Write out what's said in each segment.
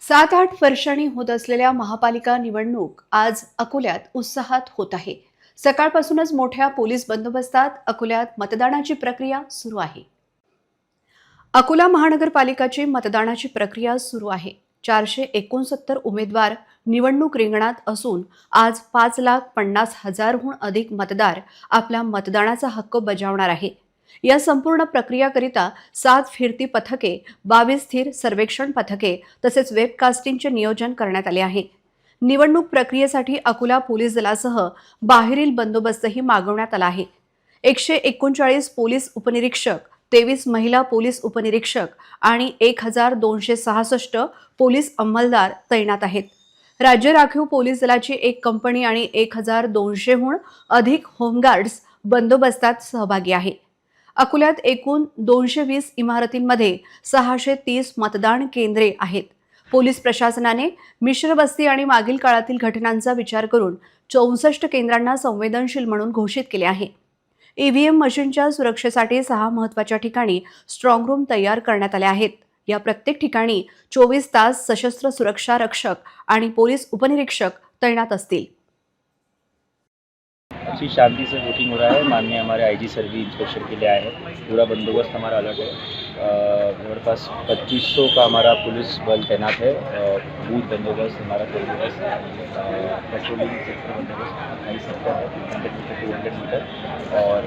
7-8 वर्षांनी होत असलेल्या महापालिका निवडणूक आज अकोल्यात उत्साहात होत आहे. सकाळपासूनच मोठ्या पोलीस बंदोबस्तात अकोल्यात मतदानाची प्रक्रिया सुरू आहे. अकोला महानगरपालिकाची मतदानाची प्रक्रिया सुरू आहे. 469 उमेदवार निवडणूक रिंगणात असून आज 5,50,000हून अधिक मतदार आपला मतदानाचा हक्क बजावणार आहे. या संपूर्ण प्रक्रियाकरिता 7 फिरती पथके, 22 स्थिर सर्वेक्षण पथके तसेच वेबकास्टिंगचे नियोजन करण्यात आले आहे. निवडणूक प्रक्रियेसाठी अकोला पोलीस दलासह बाहेरील बंदोबस्तही मागवण्यात आला आहे. 139 पोलीस उपनिरीक्षक, 23 महिला पोलीस उपनिरीक्षक आणि 1,266 पोलीस अंमलदार तैनात आहेत. राज्य राखीव पोलीस दलाची एक कंपनी आणि 1,200हून अधिक होमगार्ड्स बंदोबस्तात सहभागी आहे. अकोल्यात एकूण 220 इमारतींमध्ये 630 मतदान केंद्रे आहेत. पोलीस प्रशासनाने मिश्र बस्ती आणि मागील काळातील घटनांचा विचार करून 64 केंद्रांना संवेदनशील म्हणून घोषित केले आहे. ईव्हीएम मशीनच्या सुरक्षेसाठी 6 महत्त्वाच्या ठिकाणी स्ट्रॉंग रूम तयार करण्यात आले आहेत. या प्रत्येक ठिकाणी 24 तास सशस्त्र सुरक्षा रक्षक आणि पोलीस उपनिरीक्षक तैनात असतील. अच्छी शांति से वोटिंग हो रहा है। माननीय हमारे आईजी सर भी इंस्पेक्शन के लिए आए हैं। पूरा बंदोबस्त हमारा अलर्ट है। हमारे पास 2500 का हमारा पुलिस बल तैनात है। बूथ बंदोबस्त हमारा बंदोबस्त, पेट्रोलिंग सेक्टर बंदोबस्त 28 सेक्टर है, 100 मीटर टू 200 मीटर। और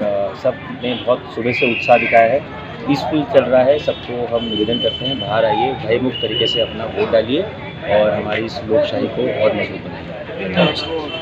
सब ने बहुत सुबह से उत्साह दिखाया है। पीसफुल चल रहा है। सबको हम निवेदन करते हैं, बाहर आइए, भयमुक्त तरीके से अपना वोट डालिए और हमारी इस लोकशाही को और मजबूत बनाइए।